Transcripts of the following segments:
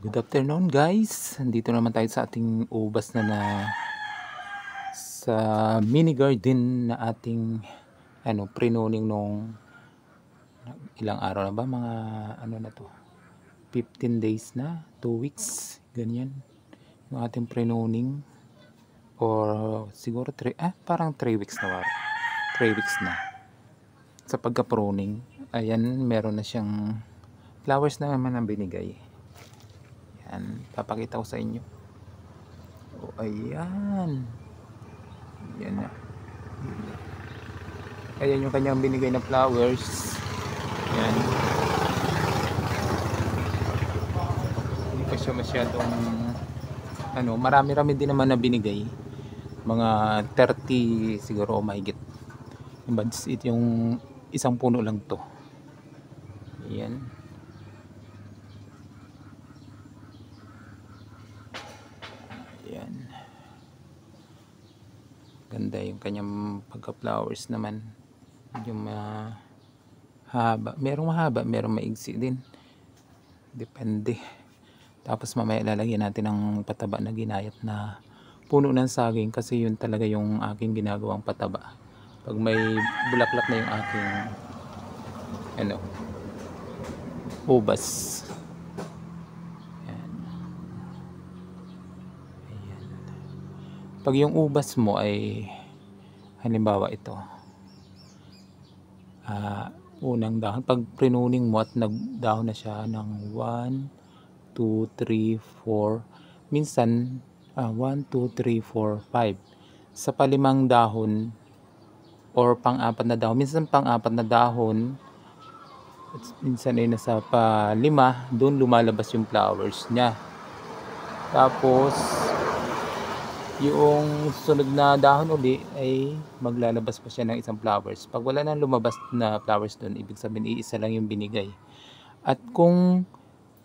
Good afternoon guys, dito naman tayo sa ating ubas na sa mini garden na ating pre-noning nung ilang araw na ba, mga na to, 15 days na, 2 weeks, ganyan yung ating pre-noning, or siguro parang 3 weeks na, 3 weeks na sa pagka-pruning. Ayan, meron na siyang flowers na naman ang binigay. Yan, papakita ko sa inyo. O, ayan. Yan na. Ayan yung kanyang binigay na flowers. Yan. Hindi pa siya masyadong marami-rami din naman na binigay. Mga 30 siguro o mahigit. Yung isang puno lang to. Ayan. Ayan. Ganda yung kanyang pagka-flowers naman. Yung mahaba. Merong mahaba, merong maigsi din. Depende. Tapos mamaya lalagyan natin ng pataba na ginayat na puno ng saging, kasi yun talaga yung aking ginagawang pataba. Pag may bulaklak na yung aking ubas. Pag yung ubas mo ay halimbawa ito, unang dahon, pag pruning mo at nagdahon na siya ng 1, 2, 3, 4, minsan 1, 2, 3, 4, 5 sa palimang dahon or pang-apat na dahon, minsan pang-apat na dahon, minsan ay nasa pa-5, doon lumalabas yung flowers niya. Tapos yung sunod na dahon uli ay maglalabas pa siya ng isang flowers. Pag wala nang lumabas na flowers doon, ibig sabihin iisa lang yung binigay. At kung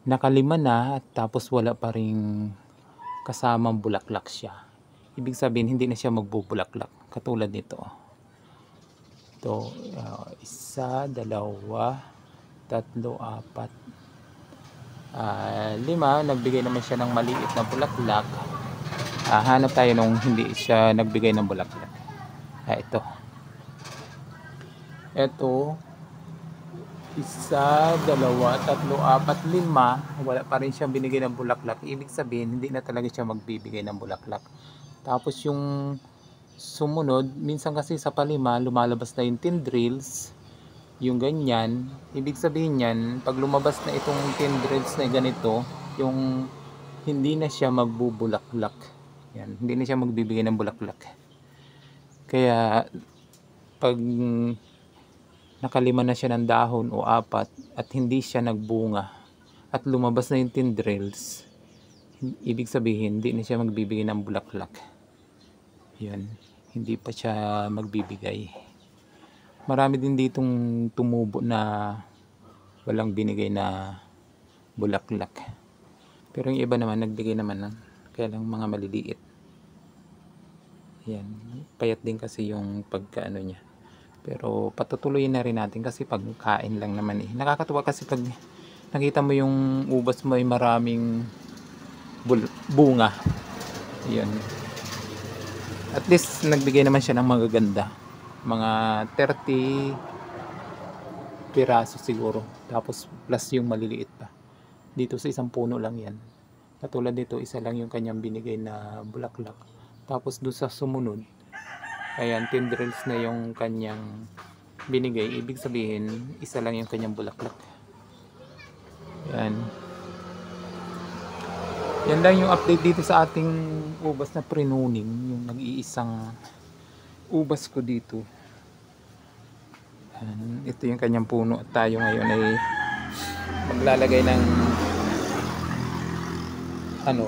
nakalima na at tapos wala pa ring kasamang bulaklak siya, ibig sabihin hindi na siya magbubulaklak. Katulad nito. Ito, 1, 2, 3, 4, 5, nagbigay naman siya ng maliit na bulaklak. Hanap tayo nung hindi siya nagbigay ng bulaklak. Ito. 1, 2, 3, 4, 5, wala pa rin siyang binigay ng bulaklak. Ibig sabihin hindi na talaga siya magbibigay ng bulaklak. Tapos yung sumunod, minsan kasi sa palima lumalabas na yung tendrils, yung ganyan. Ibig sabihin yan, pag lumabas na itong tendrils na ganito, yung hindi na siya magbubulaklak. Yan, hindi na siya magbibigay ng bulaklak. Kaya pag nakalima na siya ng dahon o 4 at hindi siya nagbunga at lumabas na yung tendrils, ibig sabihin hindi na siya magbibigay ng bulaklak. Yan, hindi pa siya magbibigay. Marami din ditong tumubo na walang binigay na bulaklak. Pero yung iba naman nagbigay naman ng, kaya lang mga maliliit. Yan, payat din kasi yung pagkaano niya. Pero patutuloyin na rin natin kasi pagkain lang naman eh. Nakakatuwa kasi pag nakita mo yung ubas mo ay maraming bunga. Yan. At least nagbigay naman siya ng magaganda. Mga 30 piraso siguro. Tapos plus yung maliliit pa. Dito sa isang puno lang yan. Katulad dito, isa lang yung kanyang binigay na bulaklak. Tapos doon sa sumunod, ayan, tendrils na yung kanyang binigay. Ibig sabihin, isa lang yung kanyang bulaklak. Yan. Yan lang yung update dito sa ating ubas na pre-noning. Yung nag-iisang ubas ko dito. Yan. Ito yung kanyang puno. At tayo ngayon ay maglalagay ng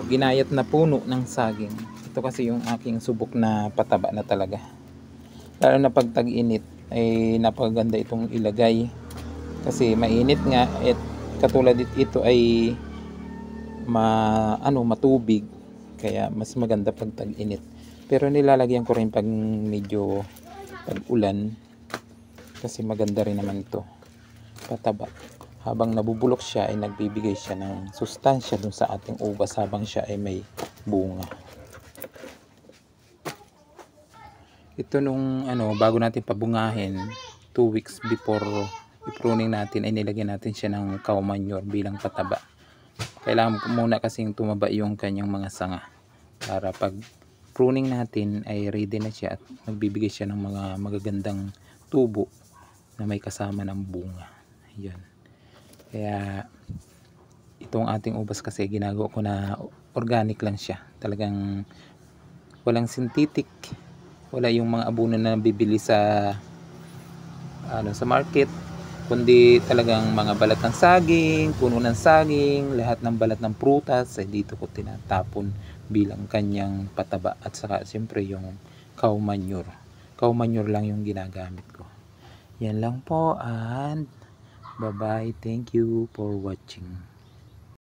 ginayat na puno ng saging. Ito kasi yung aking subok na pataba na talaga. Lalo na pag tag-init ay napakaganda itong ilagay. Kasi mainit nga at katulad ito ay matubig. Kaya mas maganda pag tag-init. Pero nilalagyan ko rin pag medyo pag ulan. Kasi maganda rin naman ito. Pataba. Habang nabubulok siya ay nagbibigay siya ng sustansya dun sa ating ubas habang siya ay may bunga. Ito nung bago natin pabungahin, 2 weeks before i-pruning natin ay nilagyan natin siya ng cow manure bilang pataba. Kailangan muna kasing tumaba yung kanyang mga sanga para pag pruning natin ay ready na siya at magbibigay siya ng mga magagandang tubo na may kasama ng bunga. Ayun. Kaya itong ating ubas kasi ginagawa ko na organic lang siya. Talagang walang synthetic, wala yung mga abono na bibili sa sa market, kundi talagang mga balat ng saging, puno ng saging, lahat ng balat ng prutas ay dito ko tinatapon bilang kanyang pataba. At saka siyempre yung cow manure. Cow manure lang yung ginagamit ko. Yan lang po, and bye bye. Thank you for watching.